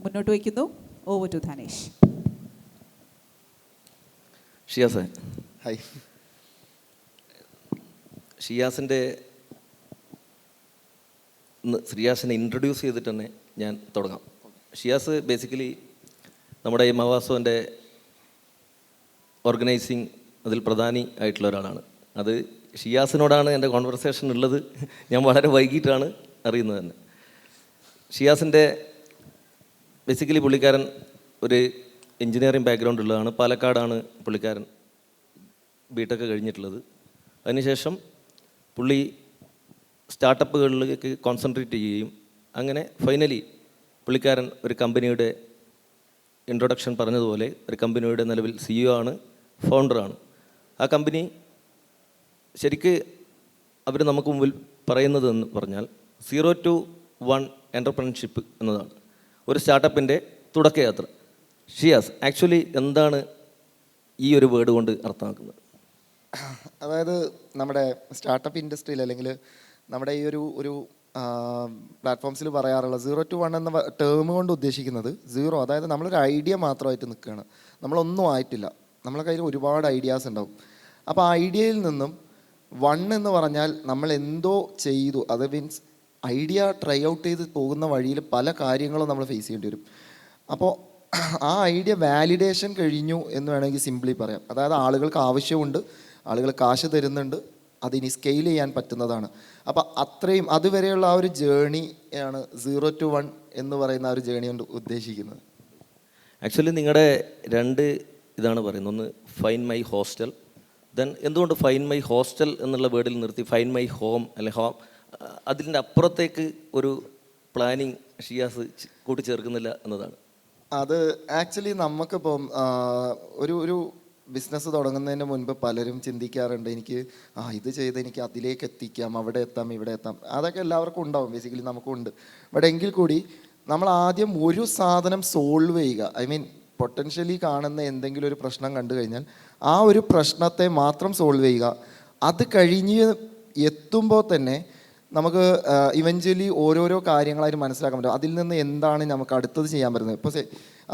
മുന്നോട്ട് വയ്ക്കുന്നു. Over to Dhanesh. Shiyas, hi. ഷിയാസിനെ ഇൻട്രൊഡ്യൂസ് ചെയ്തിട്ട് തന്നെ ഞാൻ തുടങ്ങാം. ഷിയാസ് ബേസിക്കലി നമ്മുടെ ഈ മവാസോൻ്റെ ഓർഗനൈസിങ് അതിൽ പ്രധാനി ആയിട്ടുള്ള ഒരാളാണ്. അത് ഷിയാസിനോടാണ് എൻ്റെ കോൺവെർസേഷൻ ഉള്ളത്. ഞാൻ വളരെ വൈകിട്ടാണ് അറിയുന്നത് തന്നെ. ഷിയാസിൻ്റെ ബേസിക്കലി പുള്ളിക്കാരൻ ഒരു എൻജിനീയറിംഗ് ബാക്ക്ഗ്രൗണ്ട് ഉള്ളതാണ്. പാലക്കാടാണ് പുള്ളിക്കാരൻ ബിടെക് കഴിഞ്ഞിട്ടുള്ളത്. അതിനുശേഷം പുള്ളി സ്റ്റാർട്ടപ്പുകളിലേക്ക് കോൺസെൻട്രേറ്റ് ചെയ്യുകയും അങ്ങനെ ഫൈനലി പുള്ളിക്കാരൻ ഒരു കമ്പനിയുടെ ഇൻട്രൊഡക്ഷൻ പറഞ്ഞതുപോലെ ഒരു കമ്പനിയുടെ നിലവിൽ CEO ആണ്, ഫൗണ്ടറാണ്. ആ കമ്പനി ശരിക്ക് അവർ നമുക്ക് മുമ്പിൽ പറയുന്നതെന്ന് പറഞ്ഞാൽ 0 to 1 എൻ്റർപ്രണർഷിപ്പ് എന്നതാണ് ഒരു സ്റ്റാർട്ടപ്പിൻ്റെ തുടക്കയാത്ര. ഷിയാസ്, ആക്ച്വലി എന്താണ് ഈ ഒരു വേർഡ് കൊണ്ട് അർത്ഥമാക്കുന്നത്? അതായത് നമ്മുടെ സ്റ്റാർട്ടപ്പ് ഇൻഡസ്ട്രിയിൽ അല്ലെങ്കിൽ നമ്മുടെ ഈ ഒരു പ്ലാറ്റ്ഫോംസിൽ പറയാറുള്ള 0 to 1 എന്ന ടേം കൊണ്ട് ഉദ്ദേശിക്കുന്നത് സീറോ, അതായത് നമ്മളൊരു ഐഡിയ മാത്രമായിട്ട് നിൽക്കുകയാണ്. നമ്മളൊന്നും ആയിട്ടില്ല. നമ്മളെ കയ്യിൽ ഒരുപാട് ഐഡിയാസ് ഉണ്ടാവും. അപ്പോൾ ആ ഐഡിയയിൽ നിന്നും 1 എന്ന് പറഞ്ഞാൽ നമ്മൾ എന്തോ ചെയ്തു, അത് മീൻസ് ഐഡിയ ട്രൈ ഔട്ട് ചെയ്ത് പോകുന്ന വഴിയിൽ പല കാര്യങ്ങളും നമ്മൾ ഫേസ് ചെയ്യേണ്ടി വരും. അപ്പോൾ ആ ഐഡിയ വാലിഡേഷൻ കഴിഞ്ഞു എന്ന് വേണമെങ്കിൽ സിംപ്ലി പറയാം. അതായത് ആളുകൾക്ക് ആവശ്യമുണ്ട്, ആളുകൾ കാശ് തരുന്നുണ്ട്, അതിനി സ്കെയിൽ ചെയ്യാൻ പറ്റുന്നതാണ്. അപ്പോൾ അത്രയും അതുവരെയുള്ള ആ ഒരു ജേണി ആണ് 0 to 1 എന്ന് പറയുന്ന ആ ഒരു ജേണി കൊണ്ട് ഉദ്ദേശിക്കുന്നത്. ആക്ച്വലി നിങ്ങളുടെ രണ്ട് ഇതാണ് പറയുന്നത്. ഒന്ന് ഫൈൻ മൈ ഹോസ്റ്റൽ, ദെൻ എന്തുകൊണ്ട് ഫൈൻ മൈ ഹോസ്റ്റൽ എന്നുള്ള വേർഡിൽ നിർത്തി ഫൈൻ മൈ ഹോം അല്ലെ ഹോം, അതിൻ്റെ അപ്പുറത്തേക്ക് ഒരു പ്ലാനിങ് ഷിയാസ് കൂട്ടിച്ചേർക്കുന്നില്ല എന്നതാണ്. അത് ആക്ച്വലി നമുക്കിപ്പം ഒരു ബിസിനസ് തുടങ്ങുന്നതിന് മുൻപ് പലരും ചിന്തിക്കാറുണ്ട്, എനിക്ക് ഇത് ചെയ്ത് എനിക്ക് അതിലേക്ക് എത്തിക്കാം, അവിടെ എത്താം, ഇവിടെ എത്താം. അതൊക്കെ എല്ലാവർക്കും ഉണ്ടാവും, ബേസിക്കലി നമുക്കും ഉണ്ട്. ബട്ട് എങ്കിൽ കൂടി നമ്മൾ ആദ്യം ഒരു സാധനം സോൾവ് ചെയ്യുക. ഐ മീൻ പൊട്ടൻഷ്യലി കാണുന്ന എന്തെങ്കിലും ഒരു പ്രശ്നം കണ്ടു കഴിഞ്ഞാൽ ആ ഒരു പ്രശ്നത്തെ മാത്രം സോൾവ് ചെയ്യുക. അത് കഴിഞ്ഞ് എത്തുമ്പോൾ തന്നെ നമുക്ക് ഇവഞ്ച്വലി ഓരോരോ കാര്യങ്ങളായിട്ട് മനസ്സിലാക്കാൻ പറ്റും. അതിൽ നിന്ന് എന്താണ് നമുക്ക് അടുത്തത് ചെയ്യാൻ പറ്റുന്നത്. ഇപ്പോൾ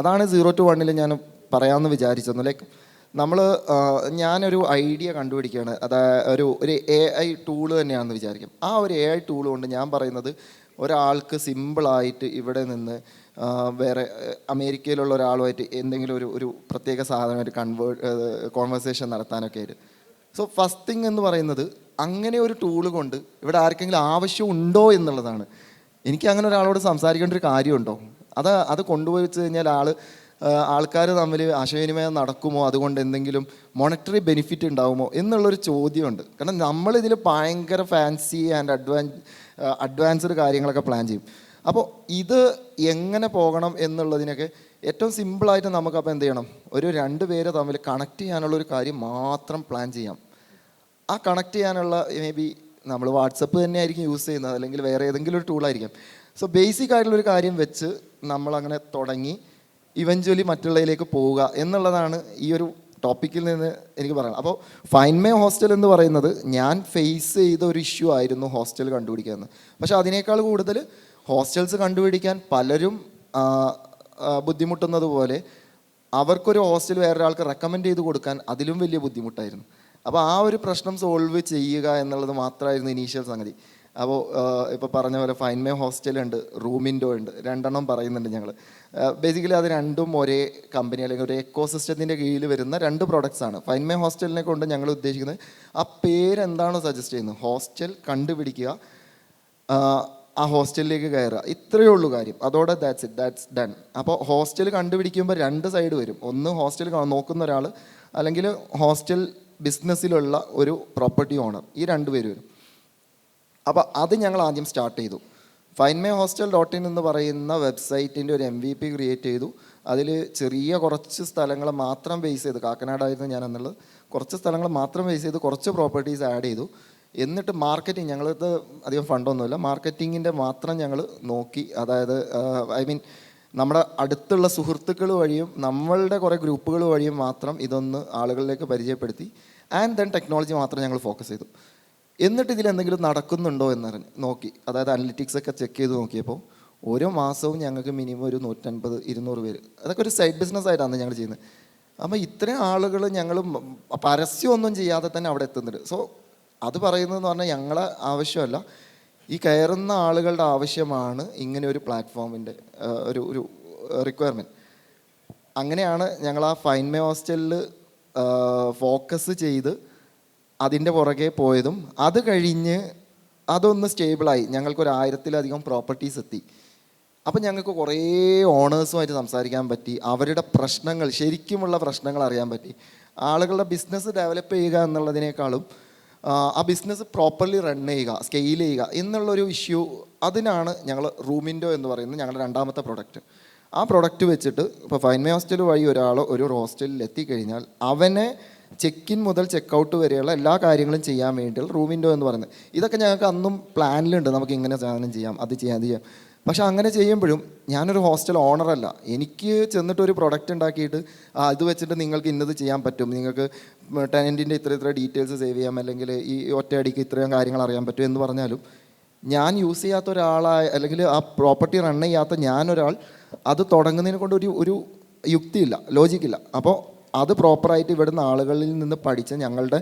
അതാണ് 0 to 1 ഞാൻ പറയാമെന്ന് വിചാരിച്ചത്. ലൈക്ക് ഞാനൊരു ഐഡിയ കണ്ടുപിടിക്കുകയാണ്. അതായത് ഒരു AI ടൂള് തന്നെയാണെന്ന് വിചാരിക്കും. ആ ഒരു AI ടൂൾ കൊണ്ട് ഞാൻ പറയുന്നത് ഒരാൾക്ക് സിമ്പിളായിട്ട് ഇവിടെ നിന്ന് വേറെ അമേരിക്കയിലുള്ള ഒരാളുമായിട്ട് എന്തെങ്കിലും ഒരു പ്രത്യേക സാധനമായിട്ട് കോൺവെർസേഷൻ നടത്താനൊക്കെ ആയിട്ട്. സോ ഫസ്റ്റ് തിങ് എന്ന് പറയുന്നത് അങ്ങനെ ഒരു ടൂള് കൊണ്ട് ഇവിടെ ആർക്കെങ്കിലും ആവശ്യമുണ്ടോ എന്നുള്ളതാണ്. എനിക്ക് അങ്ങനെ ഒരാളോട് സംസാരിക്കേണ്ട ഒരു കാര്യമുണ്ടോ? അത് കൊണ്ടുപോയി വെച്ച് കഴിഞ്ഞാൽ ആൾക്കാർ തമ്മിൽ ആശയവിനിമയം നടക്കുമോ, അതുകൊണ്ട് എന്തെങ്കിലും മോണിറ്ററി ബെനിഫിറ്റ് ഉണ്ടാകുമോ എന്നുള്ളൊരു ചോദ്യമുണ്ട്. കാരണം നമ്മളിതിൽ ഭയങ്കര ഫാൻസി ആൻഡ് അഡ്വാൻസ്ഡ് കാര്യങ്ങളൊക്കെ പ്ലാൻ ചെയ്യും. അപ്പോൾ ഇത് എങ്ങനെ പോകണം എന്നുള്ളതിനൊക്കെ ഏറ്റവും സിമ്പിളായിട്ട് നമുക്കപ്പോൾ എന്ത് ചെയ്യണം, ഒരു 2 പേര് തമ്മിൽ കണക്ട് ചെയ്യാനുള്ളൊരു കാര്യം മാത്രം പ്ലാൻ ചെയ്യാം. ആ കണക്ട് ചെയ്യാനുള്ള മേ ബി നമ്മൾ വാട്സപ്പ് തന്നെയായിരിക്കും യൂസ് ചെയ്യുന്നത്, അല്ലെങ്കിൽ വേറെ ഏതെങ്കിലും ഒരു ടൂളായിരിക്കാം. സോ ബേസിക് ആയിട്ടുള്ളൊരു കാര്യം വെച്ച് നമ്മളങ്ങനെ തുടങ്ങി ഇവഞ്ച്വലി മറ്റുള്ളതിലേക്ക് പോവുക എന്നുള്ളതാണ് ഈ ഒരു ടോപ്പിക്കിൽ നിന്ന് എനിക്ക് പറയാം. അപ്പോൾ ഫൈൻ മൈ ഹോസ്റ്റൽ എന്ന് പറയുന്നത് ഞാൻ ഫേസ് ചെയ്ത ഒരു ഇഷ്യൂ ആയിരുന്നു ഹോസ്റ്റൽ കണ്ടുപിടിക്കുക എന്ന്. പക്ഷേ അതിനേക്കാൾ കൂടുതൽ ഹോസ്റ്റൽസ് കണ്ടുപിടിക്കാൻ പലരും ബുദ്ധിമുട്ടുന്നത് പോലെ അവർക്കൊരു ഹോസ്റ്റൽ വേറൊരാൾക്ക് റെക്കമെൻഡ് ചെയ്ത് കൊടുക്കാൻ അതിലും വലിയ ബുദ്ധിമുട്ടായിരുന്നു. അപ്പോൾ ആ ഒരു പ്രശ്നം സോൾവ് ചെയ്യുക എന്നുള്ളത് മാത്രമായിരുന്നു ഇനീഷ്യൽ സംഗതി. അപ്പോൾ ഇപ്പോൾ പറഞ്ഞ പോലെ ഫൈൻ മൈ ഹോസ്റ്റലുണ്ട്, റൂമിൻഡോ ഉണ്ട്, 2 എണ്ണം പറയുന്നുണ്ട് ഞങ്ങൾ. ബേസിക്കലി അത് രണ്ടും ഒരേ കമ്പനി അല്ലെങ്കിൽ ഒരു എക്കോസിസ്റ്റത്തിൻ്റെ കീഴിൽ വരുന്ന 2 പ്രോഡക്റ്റ്സ് ആണ്. ഫൈൻ മൈ ഹോസ്റ്റലിനെ കൊണ്ട് ഞങ്ങൾ ഉദ്ദേശിക്കുന്നത് ആ പേരെന്താണോ സജസ്റ്റ് ചെയ്യുന്നത്, ഹോസ്റ്റൽ കണ്ടുപിടിക്കുക, ആ ഹോസ്റ്റലിലേക്ക് കയറുക, ഇത്രയേ ഉള്ളൂ കാര്യം. അതോടെ ദാറ്റ്സ് ഡൺ. അപ്പോൾ ഹോസ്റ്റൽ കണ്ടുപിടിക്കുമ്പോൾ 2 സൈഡ് വരും. ഒന്ന് ഹോസ്റ്റൽ നോക്കുന്ന ഒരാൾ, അല്ലെങ്കിൽ ഹോസ്റ്റൽ ബിസിനസ്സിലുള്ള ഒരു പ്രോപ്പർട്ടി ഓണർ. ഈ 2 പേര് വരും. അപ്പോൾ അത് ഞങ്ങൾ ആദ്യം സ്റ്റാർട്ട് ചെയ്തു. finmyhostel.in എന്ന് പറയുന്ന വെബ്സൈറ്റിൻ്റെ ഒരു MVP ക്രിയേറ്റ് ചെയ്തു. അതിൽ ചെറിയ കുറച്ച് സ്ഥലങ്ങൾ മാത്രം ബേസ് ചെയ്ത്, കാക്കനാടായിരുന്നു ഞാൻ എന്നുള്ളത്, കുറച്ച് സ്ഥലങ്ങൾ മാത്രം ബേസ് ചെയ്ത് കുറച്ച് പ്രോപ്പർട്ടീസ് ആഡ് ചെയ്തു. എന്നിട്ട് മാർക്കറ്റിംഗ്, ഞങ്ങൾക്ക് അധികം ഫണ്ടൊന്നുമില്ല, മാർക്കറ്റിങ്ങിൻ്റെ മാത്രം ഞങ്ങൾ നോക്കി. അതായത് ഐ മീൻ നമ്മുടെ അടുത്തുള്ള സുഹൃത്തുക്കൾ വഴിയും നമ്മളുടെ കുറേ ഗ്രൂപ്പുകൾ വഴിയും മാത്രം ഇതൊന്ന് ആളുകളിലേക്ക് പരിചയപ്പെടുത്തി. ആൻഡ് ദെൻ ടെക്നോളജി മാത്രം ഞങ്ങൾ ഫോക്കസ് ചെയ്തു. എന്നിട്ട് ഇതിൽ എന്തെങ്കിലും നടക്കുന്നുണ്ടോ എന്നറിഞ്ഞ് നോക്കി. അതായത് അനലിറ്റിക്സ് ഒക്കെ ചെക്ക് ചെയ്ത് നോക്കിയപ്പോൾ ഓരോ മാസവും ഞങ്ങൾക്ക് മിനിമം ഒരു 150-200 പേര്, അതൊക്കെ ഒരു സൈഡ് ബിസിനസ് ആയിട്ടാണ് ഞങ്ങൾ ചെയ്യുന്നത്. അപ്പോൾ ഇത്രയും ആളുകൾ ഞങ്ങൾ പരസ്യമൊന്നും ചെയ്യാതെ തന്നെ അവിടെ എത്തുന്നുണ്ട്. സോ അത് പറയുന്നതെന്ന് പറഞ്ഞാൽ ഞങ്ങളെ ആവശ്യമല്ല, ഈ കയറുന്ന ആളുകളുടെ ആവശ്യമാണ് ഇങ്ങനെ ഒരു പ്ലാറ്റ്ഫോമിൻ്റെ ഒരു റിക്വയർമെൻറ്റ്. അങ്ങനെയാണ് ഞങ്ങൾ ആ ഫൈൻ മൈ ഹോസ്റ്റലിൽ ഫോക്കസ് ചെയ്ത് അതിൻ്റെ പുറകെ പോയതും. അത് കഴിഞ്ഞ് അതൊന്ന് സ്റ്റേബിളായി, ഞങ്ങൾക്കൊരു 1000-ലധികം പ്രോപ്പർട്ടീസ് എത്തി. അപ്പം ഞങ്ങൾക്ക് കുറേ ഓണേഴ്സുമായിട്ട് സംസാരിക്കാൻ പറ്റി, അവരുടെ പ്രശ്നങ്ങൾ, ശരിക്കുമുള്ള പ്രശ്നങ്ങൾ അറിയാൻ പറ്റി. ആളുകളുടെ ബിസിനസ് ഡെവലപ്പ് ചെയ്യുക എന്നുള്ളതിനേക്കാളും ആ ബിസിനസ് പ്രോപ്പർലി റൺ ചെയ്യുക, സ്കെയിൽ ചെയ്യുക എന്നുള്ളൊരു ഇഷ്യൂ, അതിനാണ് ഞങ്ങൾ റൂമിൻഡോ എന്ന് പറയുന്നത് ഞങ്ങളുടെ രണ്ടാമത്തെ പ്രൊഡക്റ്റ്. ആ പ്രൊഡക്റ്റ് വെച്ചിട്ട് ഇപ്പോൾ ഫൈൻ മൈ ഹോസ്റ്റൽ വഴി ഒരാൾ ഒരു ഹോസ്റ്റലിൽ എത്തിക്കഴിഞ്ഞാൽ അവനെ ചെക്ക് ഇൻ മുതൽ ചെക്ക് ഔട്ട് വരെയുള്ള എല്ലാ കാര്യങ്ങളും ചെയ്യാൻ വേണ്ടിയുള്ള റൂമിൻഡോ എന്ന് പറയുന്നത്. ഇതൊക്കെ ഞങ്ങൾക്ക് അന്നും പ്ലാനിലുണ്ട്, നമുക്ക് ഇങ്ങനെ സാധനം ചെയ്യാം, അത് ചെയ്യാം. പക്ഷെ അങ്ങനെ ചെയ്യുമ്പോഴും ഞാനൊരു ഹോസ്റ്റൽ ഓണറല്ല. എനിക്ക് ചെന്നിട്ട് ഒരു പ്രൊഡക്റ്റ് ഉണ്ടാക്കിയിട്ട് ഇത് വെച്ചിട്ട് നിങ്ങൾക്ക് ഇന്നത് ചെയ്യാൻ പറ്റും, നിങ്ങൾക്ക് ടെനൻറ്റിൻ്റെ ഇത്ര ഡീറ്റെയിൽസ് സേവ് ചെയ്യാം, അല്ലെങ്കിൽ ഈ ഒറ്റയടിക്ക് ഇത്രയും കാര്യങ്ങൾ അറിയാൻ പറ്റും എന്ന് പറഞ്ഞാലും ഞാൻ യൂസ് ചെയ്യാത്ത ഒരാളായ, അല്ലെങ്കിൽ ആ പ്രോപ്പർട്ടി റൺ ചെയ്യാത്ത ഞാനൊരാൾ അത് തുടങ്ങുന്നതിനെ കൊണ്ട് ഒരു യുക്തിയില്ല, ലോജിക്കില്ല. അപ്പോൾ അത് പ്രോപ്പറായിട്ട് ഇവിടുന്ന് ആളുകളിൽ നിന്ന് പഠിച്ച് ഞങ്ങളുടെ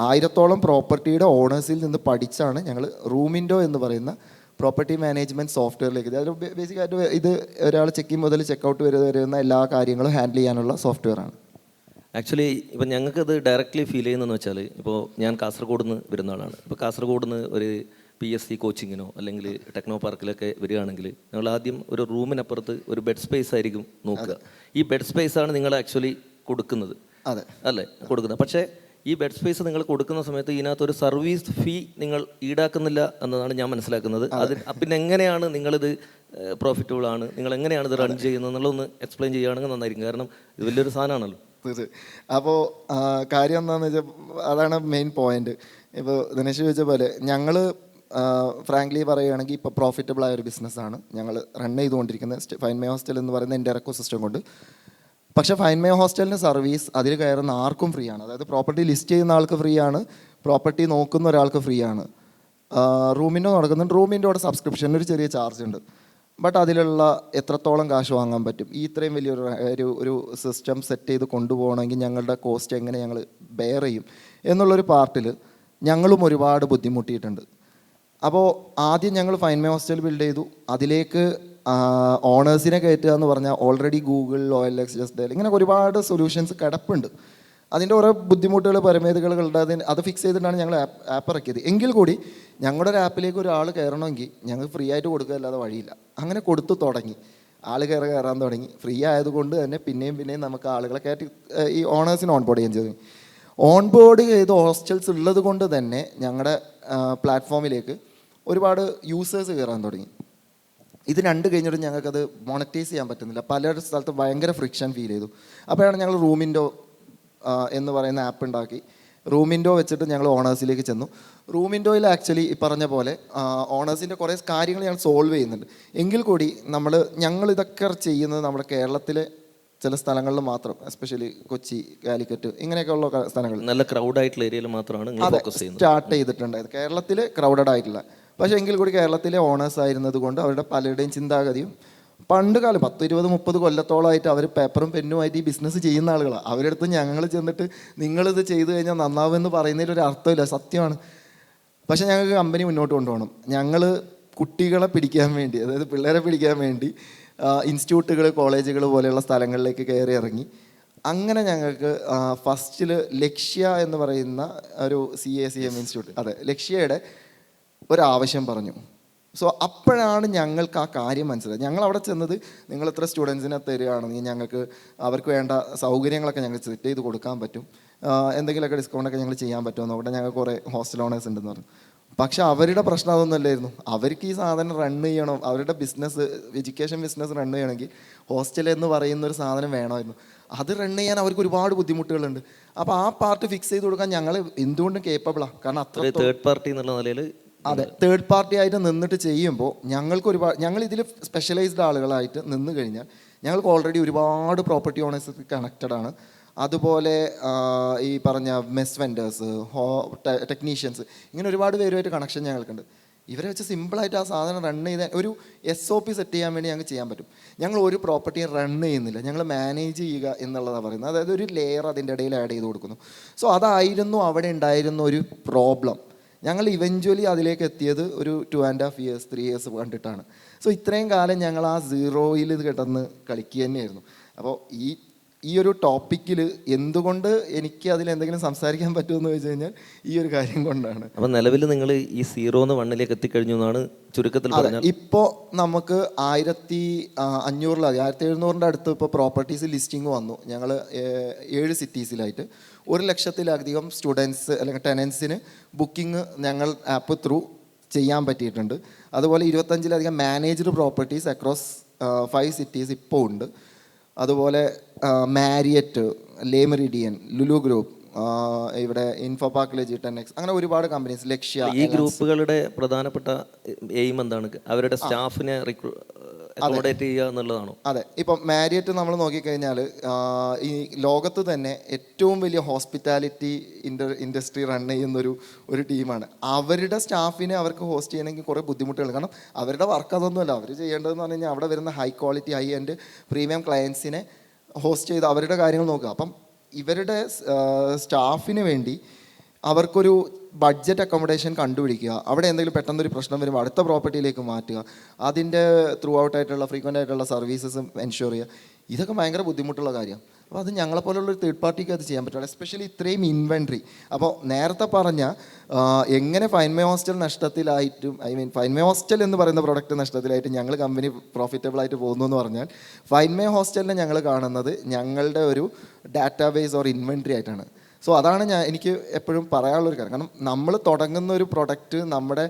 1000-ഓളം പ്രോപ്പർട്ടിയുടെ ഓണേഴ്സിൽ നിന്ന് പഠിച്ചാണ് ഞങ്ങൾ റൂമിൻഡോ എന്ന് പറയുന്ന പ്രോപ്പർട്ടി മാനേജ്മെൻറ്റ് സോഫ്റ്റ്വെയറിലേക്ക്. അതായത് ബേസിക്കായിട്ട് ഇത് ഒരാൾ ചെക്ക് ഇൻ മുതൽ ചെക്ക് ഔട്ട് വരുന്ന എല്ലാ കാര്യങ്ങളും ഹാൻഡിൽ ചെയ്യാനുള്ള സോഫ്റ്റ്വെയറാണ്. ആക്ച്വലി ഇപ്പം ഞങ്ങൾക്കത് ഡയറക്റ്റ്ലി ഫീൽ ചെയ്യുന്നതെന്ന് വെച്ചാൽ, ഇപ്പോൾ ഞാൻ കാസർഗോഡ് നിന്ന് വരുന്ന ആളാണ്. ഇപ്പോൾ കാസർഗോഡ് നിന്ന് ഒരു PSC കോച്ചിങ്ങിനോ അല്ലെങ്കിൽ ടെക്നോ പാർക്കിലൊക്കെ വരികയാണെങ്കിൽ ഞങ്ങൾ ആദ്യം ഒരു റൂമിനപ്പുറത്ത് ഒരു ബെഡ് സ്പേസ് ആയിരിക്കും നോക്കുക. ഈ ബെഡ് സ്പേസാണ് നിങ്ങൾ ആക്ച്വലി കൊടുക്കുന്നത്, അതെ അല്ലേ? കൊടുക്കുന്നത്. പക്ഷേ ഈ ബെഡ് സ്പേസ് നിങ്ങൾ കൊടുക്കുന്ന സമയത്ത് ഇതിനകത്തൊരു സർവീസ് ഫീ നിങ്ങൾ ഈടാക്കുന്നില്ല എന്നതാണ് ഞാൻ മനസ്സിലാക്കുന്നത്. അത് പിന്നെ എങ്ങനെയാണ് നിങ്ങളിത് പ്രോഫിറ്റബിൾ ആണ്, നിങ്ങൾ എങ്ങനെയാണ് ഇത് റൺ ചെയ്യുന്നത് എന്നുള്ളതൊന്ന് എക്സ്പ്ലെയിൻ ചെയ്യുകയാണെങ്കിൽ നന്നായിരിക്കും. കാരണം ഇത് വലിയൊരു സാധനമാണല്ലോ. തീർച്ചയായും. അപ്പോൾ കാര്യം എന്താണെന്ന് വെച്ചാൽ അതാണ് മെയിൻ പോയിന്റ്. ഇപ്പോൾ ദിനേശ് ചോദിച്ച പോലെ ഞങ്ങൾ ഫ്രാങ്ക്ലി പറയുകയാണെങ്കിൽ ഇപ്പോൾ പ്രോഫിറ്റബിൾ ആയ ഒരു ബിസിനസ്സാണ് ഞങ്ങൾ റൺ ചെയ്തുകൊണ്ടിരിക്കുന്നത്, ഫൈൻ മൈ ഹോസ്റ്റൽ എന്ന് പറയുന്ന എൻ്റെ എക്കോ സിസ്റ്റം കൊണ്ട്. പക്ഷേ ഫൈൻ മൈ ഹോസ്റ്റലിൻ്റെ സർവീസ് അതിൽ കയറുന്ന ആർക്കും ഫ്രീ ആണ്. അതായത് പ്രോപ്പർട്ടി ലിസ്റ്റ് ചെയ്യുന്ന ആൾക്ക് ഫ്രീ ആണ്, പ്രോപ്പർട്ടി നോക്കുന്ന ഒരാൾക്ക് ഫ്രീ ആണ്. റൂമിൻ്റെ നടക്കുന്നുണ്ട്, റൂമിൻ്റെ സബ്സ്ക്രിപ്ഷന് ഒരു ചെറിയ ചാർജ് ഉണ്ട്. ബട്ട് അതിലുള്ള എത്രത്തോളം കാശ് വാങ്ങാൻ പറ്റും, ഈ ഇത്രയും വലിയൊരു സിസ്റ്റം സെറ്റ് ചെയ്ത് കൊണ്ടുപോകണമെങ്കിൽ ഞങ്ങളുടെ കോസ്റ്റ് എങ്ങനെ ഞങ്ങൾ ബെയർ ചെയ്യും എന്നുള്ളൊരു പാർട്ടിൽ ഞങ്ങളും ഒരുപാട് ബുദ്ധിമുട്ടിയിട്ടുണ്ട്. അപ്പോൾ ആദ്യം ഞങ്ങൾ ഫൈൻ മൈ ഹോസ്റ്റൽ ബിൽഡ് ചെയ്തു. അതിലേക്ക് ഓണേഴ്സിനെ കയറ്റുക എന്ന് പറഞ്ഞാൽ already Google, OLX, just dial ഇങ്ങനെ ഒരുപാട് സൊല്യൂഷൻസ് കിടപ്പുണ്ട്. അതിൻ്റെ ഓരോ ബുദ്ധിമുട്ടുകൾ, പരിമിതികളുണ്ട്. അത് ഫിക്സ് ചെയ്തിട്ടാണ് ഞങ്ങൾ ആപ്പ് ഇറക്കിയത്. എങ്കിൽ കൂടി ഞങ്ങളുടെ ഒരു ആപ്പിലേക്ക് ഒരാൾ കയറണമെങ്കിൽ ഞങ്ങൾ ഫ്രീ ആയിട്ട് കൊടുക്കുക അല്ലാതെ വഴിയില്ല. അങ്ങനെ കൊടുത്തു തുടങ്ങി, ആൾ കയറാൻ തുടങ്ങി. ഫ്രീ ആയതുകൊണ്ട് തന്നെ പിന്നെയും നമുക്ക് ആളുകളെ കയറ്റി ഈ ഓണേഴ്സിന് ഓൺ ബോർഡ് ചെയ്യാൻ ചെയ്തു. ഓൺ ബോർഡ് ചെയ്ത് ഹോസ്റ്റൽസ് ഉള്ളത് കൊണ്ട് തന്നെ ഞങ്ങളുടെ പ്ലാറ്റ്ഫോമിലേക്ക് ഒരുപാട് യൂസേഴ്സ് കയറാൻ തുടങ്ങി. ഇത് രണ്ട് കഴിഞ്ഞിട്ട് ഞങ്ങൾക്കത് മോണിറ്റൈസ് ചെയ്യാൻ പറ്റുന്നില്ല. പല സ്ഥലത്ത് ഭയങ്കര ഫ്രിക്ഷൻ ഫീൽ ചെയ്തു. അപ്പോഴാണ് ഞങ്ങൾ റൂമിൻഡോ എന്ന് പറയുന്ന ആപ്പ് ഉണ്ടാക്കി. റൂമിൻഡോ വെച്ചിട്ട് ഞങ്ങൾ ഓണേഴ്സിലേക്ക് ചെന്നു. റൂമിൻഡോയിൽ ആക്ച്വലി ഈ പറഞ്ഞ പോലെ ഓണേഴ്സിൻ്റെ കുറേ കാര്യങ്ങൾ ഞങ്ങൾ സോൾവ് ചെയ്യുന്നുണ്ട്. എങ്കിൽ കൂടി ഞങ്ങൾ ഇതൊക്കെ ചെയ്യുന്നത് നമ്മുടെ കേരളത്തിലെ ചില സ്ഥലങ്ങളിൽ മാത്രം, എസ്പെഷ്യലി കൊച്ചി, കാലിക്കറ്റ് ഇങ്ങനെയൊക്കെയുള്ള സ്ഥലങ്ങൾ, നല്ല ക്രൗഡ് ആയിട്ടുള്ള ഏരിയയിൽ മാത്രമാണ് സ്റ്റാർട്ട് ചെയ്തിട്ടുണ്ടായത്. കേരളത്തിൽ ക്രൗഡഡ് ആയിട്ടില്ല. പക്ഷേ എങ്കിൽ കൂടി കേരളത്തിലെ ഓണേഴ്സ് ആയിരുന്നത് കൊണ്ട് അവരുടെ പലരുടെയും ചിന്താഗതിയും പണ്ട് കാലം 10-20-30 കൊല്ലത്തോളമായിട്ട് അവർ പേപ്പറും പെന്നുമായിട്ട് ഈ ബിസിനസ് ചെയ്യുന്ന ആളുകളാണ്. അവരുടെ ഞങ്ങൾ ചെന്നിട്ട് നിങ്ങളിത് ചെയ്തു കഴിഞ്ഞാൽ നന്നാവുമെന്ന് പറയുന്നതിൽ ഒരു അർത്ഥമില്ല, സത്യമാണ്. പക്ഷേ ഞങ്ങൾക്ക് കമ്പനി മുന്നോട്ട് കൊണ്ടുപോകണം. ഞങ്ങൾ കുട്ടികളെ പിടിക്കാൻ വേണ്ടി, അതായത് പിള്ളേരെ പിടിക്കാൻ വേണ്ടി ഇൻസ്റ്റിറ്റ്യൂട്ടുകൾ, കോളേജുകൾ പോലെയുള്ള സ്ഥലങ്ങളിലേക്ക് കയറി ഇറങ്ങി. അങ്ങനെ ഞങ്ങൾക്ക് ഫസ്റ്റിൽ ലക്ഷ്യ എന്ന് പറയുന്ന ഒരു CACM ഇൻസ്റ്റിറ്റ്യൂട്ട്, അതെ ലക്ഷ്യയുടെ ഒരാവശ്യം പറഞ്ഞു. സോ അപ്പോഴാണ് ഞങ്ങൾക്ക് ആ കാര്യം മനസ്സിലായത്. ഞങ്ങൾ അവിടെ ചെന്നത്, നിങ്ങൾ ഇത്ര സ്റ്റുഡൻസിനെ തരികയാണെങ്കിൽ ഞങ്ങൾക്ക് അവർക്ക് വേണ്ട സൗകര്യങ്ങളൊക്കെ ഞങ്ങൾ സെറ്റ് ചെയ്ത് കൊടുക്കാൻ പറ്റും, എന്തെങ്കിലുമൊക്കെ ഡിസ്കൗണ്ടൊക്കെ ഞങ്ങൾ ചെയ്യാൻ പറ്റുമെന്ന്. അവിടെ ഞങ്ങൾക്ക് കുറേ ഹോസ്റ്റൽ ഓണേഴ്സ് ഉണ്ടെന്ന് പറഞ്ഞു. പക്ഷെ അവരുടെ പ്രശ്നം അതൊന്നുമല്ലായിരുന്നു. അവർക്ക് ഈ സാധനം റൺ ചെയ്യണം, അവരുടെ ബിസിനസ്, എഡ്യൂക്കേഷൻ ബിസിനസ് റൺ ചെയ്യണമെങ്കിൽ ഹോസ്റ്റൽ എന്ന് പറയുന്ന ഒരു സാധനം വേണമായിരുന്നു. അത് റൺ ചെയ്യാൻ അവർക്ക് ഒരുപാട് ബുദ്ധിമുട്ടുകളുണ്ട്. അപ്പോൾ ആ പാർട്ട് ഫിക്സ് ചെയ്ത് കൊടുക്കാൻ ഞങ്ങൾ എന്തുകൊണ്ടും കേപ്പബിളാണ്. കാരണം അത്ര തേർഡ് പാർട്ടി എന്നുള്ള നിലയിൽ, അതെ തേർഡ് പാർട്ടി ആയിട്ട് നിന്നിട്ട് ചെയ്യുമ്പോൾ ഞങ്ങൾ ഇതിൽ സ്പെഷ്യലൈസ്ഡ് ആളുകളായിട്ട് നിന്ന് കഴിഞ്ഞാൽ ഞങ്ങൾക്ക് ഓൾറെഡി ഒരുപാട് പ്രോപ്പർട്ടി ഓണേഴ്സ് കണക്റ്റഡ് ആണ്. അതുപോലെ ഈ പറഞ്ഞ മെസ് വെൻഡേഴ്സ്, ടെക്നീഷ്യൻസ്, ഇങ്ങനെ ഒരുപാട് പേരുമായിട്ട് കണക്ഷൻ ഞങ്ങൾക്കുണ്ട്. ഇവരെ വെച്ച് സിമ്പിളായിട്ട് ആ സാധനം റൺ ചെയ്താൽ ഒരു SOP സെറ്റ് ചെയ്യാൻ വേണ്ടി ഞങ്ങൾക്ക് ചെയ്യാൻ പറ്റും. ഞങ്ങൾ ഒരു പ്രോപ്പർട്ടിയും റൺ ചെയ്യുന്നില്ല, ഞങ്ങൾ മാനേജ് ചെയ്യുക എന്നുള്ളതാണ് പറയുന്നത്. അതായത് ഒരു ലെയർ അതിൻ്റെ ഇടയിൽ ആഡ് ചെയ്ത് കൊടുക്കുന്നു. സോ അതായിരുന്നു അവിടെ ഉണ്ടായിരുന്ന ഒരു പ്രോബ്ലം. ഞങ്ങൾ ഇവഞ്ച്വലി അതിലേക്ക് എത്തിയത് ഒരു 2.5 years 3 years കണ്ടിട്ടാണ്. സോ ഇത്രയും കാലം ഞങ്ങൾ ആ സീറോയിൽ കിടന്ന് കളിക്കുക തന്നെയായിരുന്നു. അപ്പോൾ ഈ ഒരു ടോപ്പിക്കിൽ എന്തുകൊണ്ട് എനിക്ക് അതിൽ എന്തെങ്കിലും സംസാരിക്കാൻ പറ്റുമെന്ന് വെച്ച് കഴിഞ്ഞാൽ ഈ ഒരു കാര്യം കൊണ്ടാണ്. അപ്പം നിലവിൽ നിങ്ങൾ ഈ 0 1 എത്തിക്കഴിഞ്ഞു എന്നാണ് ചുരുക്കത്തിൽ പറഞ്ഞാൽ. ഇപ്പോൾ നമുക്ക് 1500 1700 അടുത്ത് ഇപ്പോൾ പ്രോപ്പർട്ടീസ് ലിസ്റ്റിംഗ് വന്നു. ഞങ്ങൾ 7 സിറ്റീസിലായിട്ട് 1,00,000-ലധികം സ്റ്റുഡൻസ് അല്ലെങ്കിൽ ടെനൻസിന് ബുക്കിംഗ് ഞങ്ങൾ ആപ്പ് ത്രൂ ചെയ്യാൻ പറ്റിയിട്ടുണ്ട്. അതുപോലെ 25-ലധികം മാനേജ്ഡ് പ്രോപ്പർട്ടീസ് അക്രോസ് 5 സിറ്റീസ് ഇപ്പോൾ ഉണ്ട്. അതുപോലെ മാരിയറ്റ്, ലേ മെറിഡിയൻ, ലുലു ഗ്രൂപ്പ്, ഇവിടെ ഇൻഫോ പാർക്ക് ലെജി 10X, അങ്ങനെ ഒരുപാട് കമ്പനീസ്, ലക്ഷ്യ. ഈ ഗ്രൂപ്പുകളുടെ പ്രധാനപ്പെട്ട എയിം എന്താണ്? അവരുടെ സ്റ്റാഫിനെ അക്കോമഡേറ്റ് ചെയ്യുക എന്നുള്ളതാണോ? അതെ. ഇപ്പം മാരിയറ്റ് നമ്മൾ നോക്കിക്കഴിഞ്ഞാൽ ഈ ലോകത്ത് തന്നെ ഏറ്റവും വലിയ ഹോസ്പിറ്റാലിറ്റി ഇൻഡസ്ട്രി റൺ ചെയ്യുന്നൊരു ടീമാണ്. അവരുടെ സ്റ്റാഫിനെ അവർക്ക് ഹോസ്റ്റ് ചെയ്യണമെങ്കിൽ കുറേ ബുദ്ധിമുട്ടുകൾ. കാരണം അവരുടെ വർക്ക് അതൊന്നുമല്ല. അവർ ചെയ്യേണ്ടതെന്ന് പറഞ്ഞു കഴിഞ്ഞാൽ അവിടെ വരുന്ന high quality high and premium ക്ലയൻസിനെ ഹോസ്റ്റ് ചെയ്ത് അവരുടെ കാര്യങ്ങൾ നോക്കുക. അപ്പം ഇവരുടെ സ്റ്റാഫിന് വേണ്ടി അവർക്കൊരു ബഡ്ജറ്റ് അക്കോമഡേഷൻ കണ്ടുപിടിക്കുക, അവിടെ എന്തെങ്കിലും പെട്ടെന്നൊരു പ്രശ്നം വരുമ്പോൾ അടുത്ത പ്രോപ്പർട്ടിയിലേക്ക് മാറ്റുക, അതിൻ്റെ ത്രൂ ഔട്ടായിട്ടുള്ള ഫ്രീക്വൻ്റ് ആയിട്ടുള്ള സർവീസസും എൻഷുർ ചെയ്യുക, ഇതൊക്കെ ഭയങ്കര ബുദ്ധിമുട്ടുള്ള കാര്യമാണ്. അപ്പോൾ അത് ഞങ്ങളെപ്പോലുള്ളൊരു തേർഡ് പാർട്ടിക്ക് അത് ചെയ്യാൻ പറ്റുള്ളൂ, എസ്പെഷ്യലി ഇത്രയും ഇൻവെൻട്രി. അപ്പോൾ നേരത്തെ പറഞ്ഞ എങ്ങനെ ഫൈൻ മൈ ഹോസ്റ്റൽ നഷ്ടത്തിലായിട്ടും, ഫൈൻ മൈ ഹോസ്റ്റൽ എന്ന് പറയുന്ന പ്രൊഡക്റ്റ് നഷ്ടത്തിലായിട്ട് ഞങ്ങൾ കമ്പനി പ്രോഫിറ്റബിളായിട്ട് പോകുന്നു എന്ന് പറഞ്ഞാൽ, ഫൈൻ മൈ ഹോസ്റ്റലിനെ ഞങ്ങൾ കാണുന്നത് ഞങ്ങളുടെ ഒരു ഡാറ്റാബേസ് ഓർ ഇൻവെൻട്രി ആയിട്ടാണ്. സോ അതാണ് എനിക്ക് എപ്പോഴും പറയാനുള്ളൊരു കാര്യം. കാരണം നമ്മൾ തുടങ്ങുന്ന ഒരു പ്രൊഡക്റ്റ് നമ്മുടെ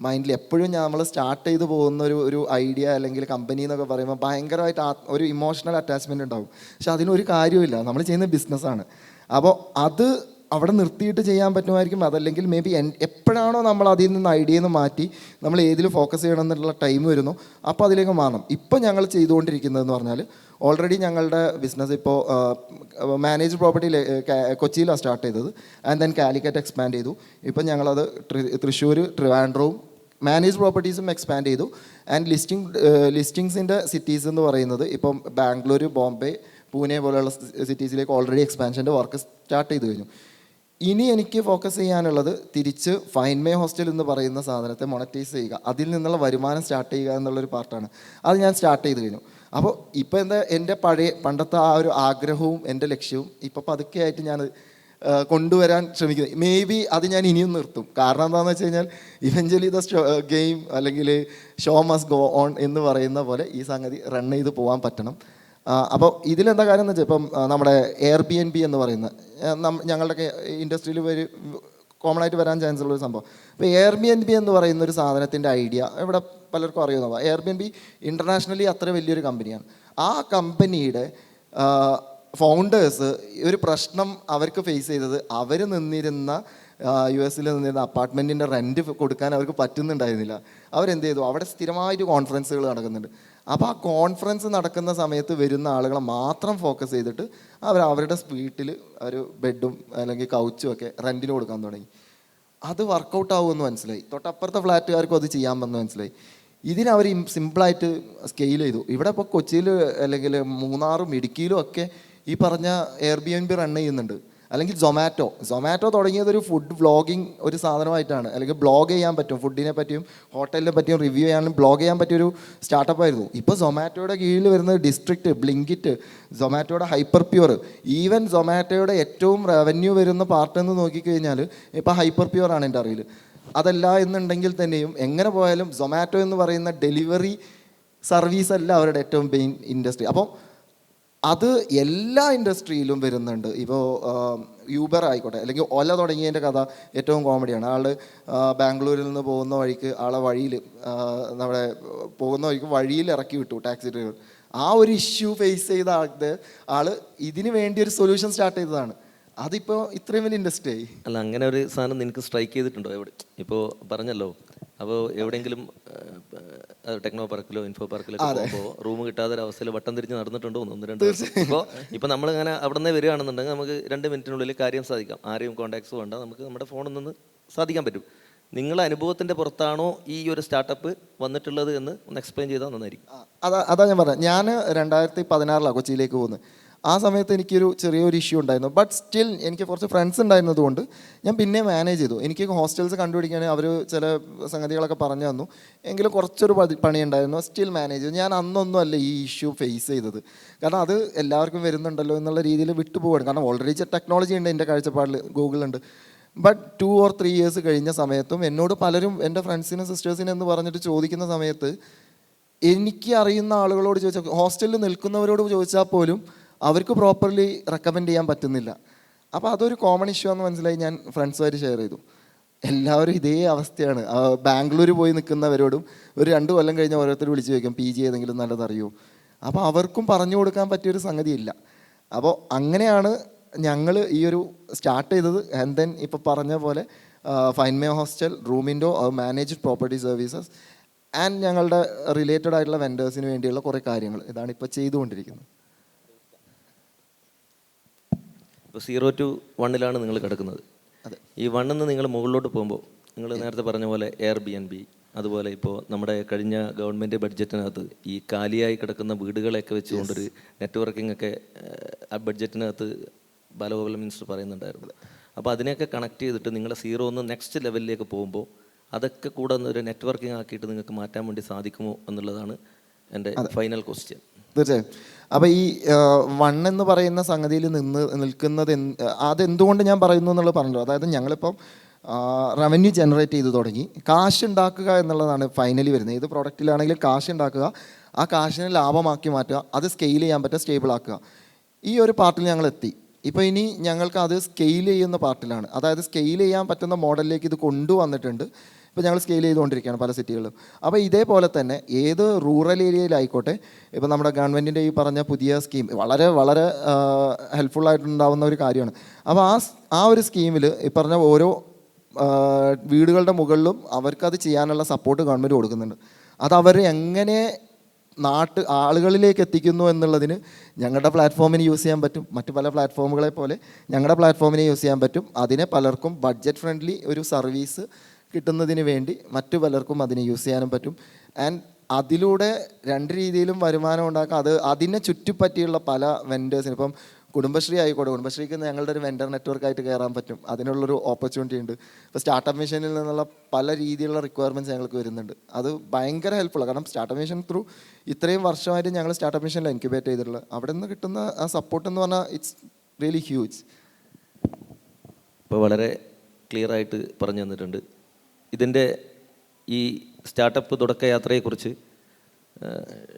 മൈൻഡിൽ എപ്പോഴും നമ്മൾ സ്റ്റാർട്ട് ചെയ്ത് പോകുന്ന ഒരു ഐഡിയ അല്ലെങ്കിൽ കമ്പനി എന്നൊക്കെ പറയുമ്പോൾ ഭയങ്കരമായിട്ട് ഒരു ഇമോഷണൽ അറ്റാച്ച്മെൻറ്റ് ഉണ്ടാവും. പക്ഷെ അതിനൊരു കാര്യമില്ല, നമ്മൾ ചെയ്യുന്ന ബിസിനസ്സാണ്. അപ്പോൾ അത് അവിടെ നിർത്തിയിട്ട് ചെയ്യാൻ പറ്റുമായിരിക്കും. അതല്ലെങ്കിൽ മേ ബി എപ്പോഴാണോ നമ്മൾ അതിൽ നിന്ന് ഐഡിയയിൽ നിന്ന് മാറ്റി നമ്മൾ ഏതിൽ ഫോക്കസ് ചെയ്യണം എന്നുള്ള ടൈം വരുന്നു, അപ്പോൾ അതിലേക്ക് മാറണം. ഇപ്പോൾ ഞങ്ങൾ ചെയ്തുകൊണ്ടിരിക്കുന്നതെന്ന് പറഞ്ഞാൽ, ഓൾറെഡി ഞങ്ങളുടെ ബിസിനസ് ഇപ്പോൾ മാനേജ് പ്രോപ്പർട്ടി കൊച്ചിയിലാണ് സ്റ്റാർട്ട് ചെയ്തത്. ആൻഡ് ദെൻ കാലിക്കറ്റ് എക്സ്പാൻഡ് ചെയ്തു. ഇപ്പം ഞങ്ങളത് തൃശ്ശൂർ, ട്രിവാൻഡ്രവും മാനേജ് പ്രോപ്പർട്ടീസും എക്സ്പാൻഡ് ചെയ്തു. ആൻഡ് ലിസ്റ്റിങ്സിൻ്റെ സിറ്റീസ് എന്ന് പറയുന്നത് ഇപ്പം ബാംഗ്ലൂർ, ബോംബെ, പൂനെ പോലെയുള്ള സിറ്റീസിലേക്ക് ഓൾറെഡി എക്സ്പാൻഷൻ്റെ വർക്ക് സ്റ്റാർട്ട് ചെയ്ത് കഴിഞ്ഞു. ഇനി എനിക്ക് ഫോക്കസ് ചെയ്യാനുള്ളത് തിരിച്ച് ഫൈൻ മൈ ഹോസ്റ്റൽ എന്ന് പറയുന്ന സാധനത്തെ മൊണറ്റൈസ് ചെയ്യുക, അതിൽ നിന്നുള്ള വരുമാനം സ്റ്റാർട്ട് ചെയ്യുക എന്നുള്ളൊരു പാർട്ടാണ്. അത് ഞാൻ സ്റ്റാർട്ട് ചെയ്ത് കഴിഞ്ഞു. അപ്പോൾ ഇപ്പോൾ എൻ്റെ പണ്ടത്തെ ആ ഒരു ആഗ്രഹവും എൻ്റെ ലക്ഷ്യവും ഇപ്പോൾ പതുക്കെയായിട്ട് ഞാൻ കൊണ്ടുവരാൻ ശ്രമിക്കുന്നത്. മേ ബി അത് ഞാൻ ഇനിയും നിർത്തും. കാരണം എന്താണെന്ന് വെച്ച് കഴിഞ്ഞാൽ ഇവഞ്ച്വലി ദ ഗെയിം അല്ലെങ്കിൽ ഷോ മസ്റ്റ് ഗോ ഓൺ എന്ന് പറയുന്ന പോലെ ഈ സംഗതി റൺ ചെയ്ത് പോകാൻ പറ്റണം. അപ്പോൾ ഇതിലെന്താ കാര്യം എന്ന് വെച്ചാൽ, ഇപ്പം നമ്മുടെ Airbnb എന്ന് പറയുന്ന ഞങ്ങളുടെയൊക്കെ ഇൻഡസ്ട്രിയിൽ കോമൺ ആയിട്ട് വരാൻ ചാൻസ് ഉള്ളൊരു സംഭവം. ഇപ്പോൾ Airbnb എന്ന് പറയുന്ന ഒരു സാധനത്തിൻ്റെ ഐഡിയ ഇവിടെ പലർക്കും അറിയുന്നതാണ്. Airbnb ഇൻ്റർനാഷണലി അത്ര വലിയൊരു കമ്പനിയാണ്. ആ കമ്പനിയുടെ ഫൗണ്ടേഴ്സ് ഒരു പ്രശ്നം അവർക്ക് ഫേസ് ചെയ്തത്, അവർ നിന്നിരുന്ന US നിന്നിരുന്ന അപ്പാർട്ട്മെൻറ്റിൻ്റെ റെൻറ്റ് കൊടുക്കാൻ അവർക്ക് പറ്റുന്നുണ്ടായിരുന്നില്ല. അവരെന്ത് ചെയ്തു, അവിടെ സ്ഥിരമായിട്ട് കോൺഫറൻസുകൾ നടക്കുന്നുണ്ട്. അപ്പോൾ ആ കോൺഫറൻസ് നടക്കുന്ന സമയത്ത് വരുന്ന ആളുകളെ മാത്രം ഫോക്കസ് ചെയ്തിട്ട് അവരുടെ വീട്ടിൽ ഒരു ബെഡും അല്ലെങ്കിൽ കൗച്ചും ഒക്കെ റെൻറ്റിന് കൊടുക്കാൻ തുടങ്ങി. അത് വർക്കൗട്ട് ആവുമെന്ന് മനസ്സിലായി. തൊട്ടപ്പുറത്തെ ഫ്ലാറ്റുകാർക്കും അത് ചെയ്യാമെന്ന് മനസ്സിലായി. ഇതിനവർ സിമ്പിളായിട്ട് സ്കെയിൽ ചെയ്തു. ഇവിടെ ഇപ്പോൾ കൊച്ചിയിൽ അല്ലെങ്കിൽ മൂന്നാറും ഇടുക്കിയിലും ഒക്കെ ഈ പറഞ്ഞ Airbnb റൺ ചെയ്യുന്നുണ്ട്. അല്ലെങ്കിൽ സൊമാറ്റോ തുടങ്ങിയതൊരു ഫുഡ് വ്ളോഗിങ് ഒരു സാധനമായിട്ടാണ്. അല്ലെങ്കിൽ ബ്ലോഗ് ചെയ്യാൻ പറ്റും, ഫുഡിനെ പറ്റിയും ഹോട്ടലിനെ പറ്റിയും റിവ്യൂ ചെയ്യാനും ബ്ലോഗ് ചെയ്യാൻ പറ്റിയൊരു സ്റ്റാർട്ടപ്പായിരുന്നു. ഇപ്പോൾ സൊമാറ്റോയുടെ കീഴിൽ വരുന്നത് ഡിസ്ട്രിക്റ്റ്, ബ്ലിങ്കിറ്റ്, സൊമാറ്റോയുടെ ഹൈപ്പർ പ്യൂർ, ഈവൻ സൊമാറ്റോയുടെ ഏറ്റവും റവന്യൂ വരുന്ന പാർട്ട് എന്ന് നോക്കിക്കഴിഞ്ഞാൽ ഇപ്പോൾ ഹൈപ്പർ പ്യൂർ ആണ് എൻ്റെ അറിവിൽ. അതല്ല എന്നുണ്ടെങ്കിൽ തന്നെയും എങ്ങനെ പോയാലും സൊമാറ്റോ എന്ന് പറയുന്ന ഡെലിവറി സർവീസല്ല അവരുടെ ഏറ്റവും മെയിൻ ഇൻഡസ്ട്രി. അപ്പോൾ അത് എല്ലാ ഇൻഡസ്ട്രിയിലും വരുന്നുണ്ട്. ഇപ്പോൾ യൂബർ ആയിക്കോട്ടെ, അല്ലെങ്കിൽ ഓല തുടങ്ങിയതിൻ്റെ കഥ ഏറ്റവും കോമഡിയാണ്. ആൾ ബാംഗ്ലൂരിൽ നിന്ന് പോകുന്ന വഴിക്ക് ആളെ വഴിയിൽ നമ്മുടെ പോകുന്ന വഴിക്ക് വഴിയിൽ ഇറക്കി വിട്ടു ടാക്സി ഡ്രൈവർ. ആ ഒരു ഇഷ്യൂ ഫേസ് ചെയ്ത ആൾ ഇതിന് വേണ്ടി ഒരു സൊല്യൂഷൻ സ്റ്റാർട്ട് ചെയ്തതാണ്. അതിപ്പോൾ ഇത്രയും വലിയ ഇൻഡസ്ട്രി ആയി. അല്ല, അങ്ങനെ ഒരു സാധനം നിനക്ക് സ്ട്രൈക്ക് ചെയ്തിട്ടുണ്ടോ എവിടെ? ഇപ്പോൾ പറഞ്ഞല്ലോ, അപ്പോൾ എവിടെയെങ്കിലും ടെക്നോ പാർക്കിലോ ഇൻഫോ പാർക്കിലോ പോകുമ്പോൾ റൂം കിട്ടാതെ ഒരു അവസ്ഥയിൽ വട്ടം തിരിഞ്ഞ് നടന്നിട്ടുണ്ടോ? 1-2 ഇപ്പോൾ നമ്മളിങ്ങനെ അവിടെ നിന്ന് വരികയാണെന്നുണ്ടെങ്കിൽ നമുക്ക് 2 മിനിറ്റിനുള്ളിൽ കാര്യം സാധിക്കാം. ആരെയും കോൺടാക്ട്സ് വേണ്ട, നമുക്ക് നമ്മുടെ ഫോണിൽ നിന്ന് സാധിക്കാൻ പറ്റും. നിങ്ങളുടെ അനുഭവത്തിൻ്റെ പുറത്താണോ ഈ ഒരു സ്റ്റാർട്ടപ്പ് വന്നിട്ടുള്ളത് എന്ന് ഒന്ന് എക്സ്പ്ലെയിൻ ചെയ്താൽ നന്നായിരിക്കും. അതാ ഞാൻ പറഞ്ഞത്. ഞാൻ 2016 കൊച്ചിയിലേക്ക് പോകുന്നത്. ആ സമയത്ത് എനിക്കൊരു ചെറിയൊരു ഇഷ്യൂ ഉണ്ടായിരുന്നു. ബട്ട് സ്റ്റിൽ എനിക്ക് കുറച്ച് ഫ്രണ്ട്സ് ഉണ്ടായിരുന്നതുകൊണ്ട് ഞാൻ പിന്നെ മാനേജ് ചെയ്തു. എനിക്ക് ഹോസ്റ്റൽസ് കണ്ടുപിടിക്കാൻ അവർ ചില സംഗതികളൊക്കെ പറഞ്ഞു തന്നു. എങ്കിലും കുറച്ചൊരു പണി ഉണ്ടായിരുന്നു. സ്റ്റിൽ മാനേജ് ചെയ്തു. ഞാൻ അന്നൊന്നും അല്ല ഈ ഇഷ്യൂ ഫേസ് ചെയ്തത്. കാരണം അത് എല്ലാവർക്കും വരുന്നുണ്ടല്ലോ എന്നുള്ള രീതിയിൽ വിട്ടുപോവാണ്. കാരണം ഓൾറെഡി ടെക്നോളജി ഉണ്ട് എൻ്റെ കാഴ്ചപ്പാടിൽ, ഗൂഗിളുണ്ട്. ബട്ട് 2 or 3 years കഴിഞ്ഞ സമയത്തും എന്നോട് പലരും എൻ്റെ ഫ്രണ്ട്സിനും സിസ്റ്റേഴ്സിനും എന്ന് പറഞ്ഞിട്ട് ചോദിക്കുന്ന സമയത്ത് എനിക്ക് അറിയുന്ന ആളുകളോട് ചോദിച്ചാൽ, ഹോസ്റ്റലിൽ നിൽക്കുന്നവരോട് ചോദിച്ചാൽ പോലും അവർക്ക് പ്രോപ്പർലി റെക്കമെൻഡ് ചെയ്യാൻ പറ്റുന്നില്ല. അപ്പോൾ അതൊരു കോമൺ ഇഷ്യൂ ആണെന്ന് മനസ്സിലായി. ഞാൻ ഫ്രണ്ട്സുമായിട്ട് ഷെയർ ചെയ്തു. എല്ലാവരും ഇതേ അവസ്ഥയാണ്. ബാംഗ്ലൂർ പോയി നിൽക്കുന്നവരോടും ഒരു 2 കൊല്ലം കഴിഞ്ഞ് ഓരോരുത്തർ വിളിച്ച് ചോദിക്കും PG ഏതെങ്കിലും നല്ലതറിയോ. അപ്പോൾ അവർക്കും പറഞ്ഞു കൊടുക്കാൻ പറ്റിയൊരു സംഗതിയില്ല. അപ്പോൾ അങ്ങനെയാണ് ഞങ്ങൾ ഈ ഒരു സ്റ്റാർട്ട് ചെയ്തത്. ആൻഡ് ദെൻ ഇപ്പോൾ പറഞ്ഞ പോലെ ഫൈൻഡ് മൈ ഹോസ്റ്റൽ, റൂമിൻഡോ, മാനേജ്ഡ് പ്രോപ്പർട്ടി സർവീസസ് ആൻഡ് ഞങ്ങളുടെ റിലേറ്റഡ് ആയിട്ടുള്ള വെൻഡേഴ്സിന് വേണ്ടിയുള്ള കുറേ കാര്യങ്ങൾ ഇതാണ് ഇപ്പോൾ ചെയ്തുകൊണ്ടിരിക്കുന്നത്. ഇപ്പോൾ 0 to 1 നിങ്ങൾ കിടക്കുന്നത്. അതെ. ഈ 1 നിന്ന് നിങ്ങൾ മുകളിലോട്ട് പോകുമ്പോൾ നിങ്ങൾ നേരത്തെ പറഞ്ഞ പോലെ Airbnb, അതുപോലെ ഇപ്പോൾ നമ്മുടെ കഴിഞ്ഞ ഗവൺമെൻറ് ബഡ്ജറ്റിനകത്ത് ഈ കാലിയായി കിടക്കുന്ന വീടുകളെയൊക്കെ വെച്ചുകൊണ്ടൊരു നെറ്റ്വർക്കിംഗ് ഒക്കെ ആ ബഡ്ജറ്റിനകത്ത് ബാലഗോപാൽ മിനിസ്റ്റർ പറയുന്നുണ്ടായിരുന്നു. അപ്പോൾ അതിനെയൊക്കെ കണക്ട് ചെയ്തിട്ട് നിങ്ങൾ 0 നിന്ന് നെക്സ്റ്റ് ലെവലിലേക്ക് പോകുമ്പോൾ അതൊക്കെ കൂടെ ഒരു നെറ്റ്വർക്കിംഗ് ആക്കിയിട്ട് നിങ്ങൾക്ക് മാറ്റാൻ വേണ്ടി സാധിക്കുമോ എന്നുള്ളതാണ് എൻ്റെ ഫൈനൽ ക്വസ്റ്റ്യൻ. തീർച്ചയായും. അപ്പോൾ ഈ 1 എന്ന് പറയുന്ന സംഗതിയിൽ നിൽക്കുന്നത് അതെന്തുകൊണ്ട് ഞാൻ പറയുന്നു എന്നുള്ളത് പറഞ്ഞല്ലോ. അതായത് ഞങ്ങളിപ്പം റവന്യൂ ജനറേറ്റ് ചെയ്ത് തുടങ്ങി, കാശ് ഉണ്ടാക്കുക എന്നുള്ളതാണ് ഫൈനലി വരുന്നത്. ഏത് പ്രൊഡക്റ്റിലാണെങ്കിലും കാശ് ഉണ്ടാക്കുക, ആ കാശിനെ ലാഭമാക്കി മാറ്റുക, അത് സ്കെയിൽ ചെയ്യാൻ പറ്റുക, സ്റ്റേബിൾ ആക്കുക. ഈ ഒരു പാർട്ടിൽ ഞങ്ങൾ എത്തി. ഇപ്പോൾ ഇനി ഞങ്ങൾക്ക് അത് സ്കെയിൽ ചെയ്യുന്ന പാർട്ടിലാണ്. അതായത് സ്കെയിൽ ചെയ്യാൻ പറ്റുന്ന മോഡലിലേക്ക് ഇത് കൊണ്ടുവന്നിട്ടുണ്ട്. ഇപ്പോൾ ഞങ്ങൾ സ്കെയിൽ ചെയ്തുകൊണ്ടിരിക്കുകയാണ് പല സിറ്റികളിലും. അപ്പോൾ ഇതേപോലെ തന്നെ ഏത് റൂറൽ ഏരിയയിലായിക്കോട്ടെ, ഇപ്പോൾ നമ്മുടെ ഗവൺമെൻറ്റിൻ്റെ ഈ പറഞ്ഞ പുതിയ സ്കീം വളരെ വളരെ ഹെൽപ്ഫുള്ളായിട്ടുണ്ടാവുന്ന ഒരു കാര്യമാണ്. അപ്പോൾ ആ ഒരു സ്കീമിൽ ഈ പറഞ്ഞ ഓരോ വീടുകളുടെ മുകളിലും അവർക്കത് ചെയ്യാനുള്ള സപ്പോർട്ട് ഗവൺമെൻറ് കൊടുക്കുന്നുണ്ട്. അത് അവർ എങ്ങനെ ആളുകളിലേക്ക് എത്തിക്കുന്നു എന്നുള്ളതിന് ഞങ്ങളുടെ പ്ലാറ്റ്ഫോമിന് യൂസ് ചെയ്യാൻ പറ്റും. മറ്റു പല പ്ലാറ്റ്ഫോമുകളെ പോലെ ഞങ്ങളുടെ പ്ലാറ്റ്ഫോമിനെ യൂസ് ചെയ്യാൻ പറ്റും. അതിനെ പലർക്കും ബഡ്ജറ്റ് ഫ്രണ്ട്ലി ഒരു സർവീസ് കിട്ടുന്നതിന് വേണ്ടി മറ്റു പലർക്കും അതിനെ യൂസ് ചെയ്യാനും പറ്റും. ആൻഡ് അതിലൂടെ 2 രീതിയിലും വരുമാനം ഉണ്ടാക്കാം. അതിനെ ചുറ്റിപ്പറ്റിയുള്ള പല വെൻഡേഴ്സിന്, ഇപ്പം കുടുംബശ്രീ ആയിക്കോട്ടെ, കുടുംബശ്രീക്ക് ഞങ്ങളുടെ ഒരു വെൻഡർ നെറ്റ്വർക്കായിട്ട് കയറാൻ പറ്റും. അതിനുള്ളൊരു ഓപ്പർച്യൂണിറ്റി ഉണ്ട്. ഇപ്പോൾ സ്റ്റാർട്ടപ്പ് മിഷനിൽ നിന്നുള്ള പല രീതിയിലുള്ള റിക്വയർമെൻറ്റ്സ് ഞങ്ങൾക്ക് വരുന്നുണ്ട്. അത് ഭയങ്കര ഹെൽപ്ഫുള്ളാണ്. കാരണം സ്റ്റാർട്ടപ്പ് മിഷൻ ത്രൂ ഇത്രയും വർഷമായിട്ട് ഞങ്ങൾ സ്റ്റാർട്ടപ്പ് മിഷനിൽ ഇൻക്യുബേറ്റ് ചെയ്തിട്ടുള്ളത്. അവിടെ നിന്ന് കിട്ടുന്ന ആ സപ്പോർട്ട് എന്ന് പറഞ്ഞാൽ ഇറ്റ്സ് റിയലി ഹ്യൂജ്. ഇപ്പോൾ വളരെ ക്ലിയർ ആയിട്ട് പറഞ്ഞു തന്നിട്ടുണ്ട്. ഇതിൻ്റെ ഈ സ്റ്റാർട്ടപ്പ് തുടക്കയാത്രയെക്കുറിച്ച്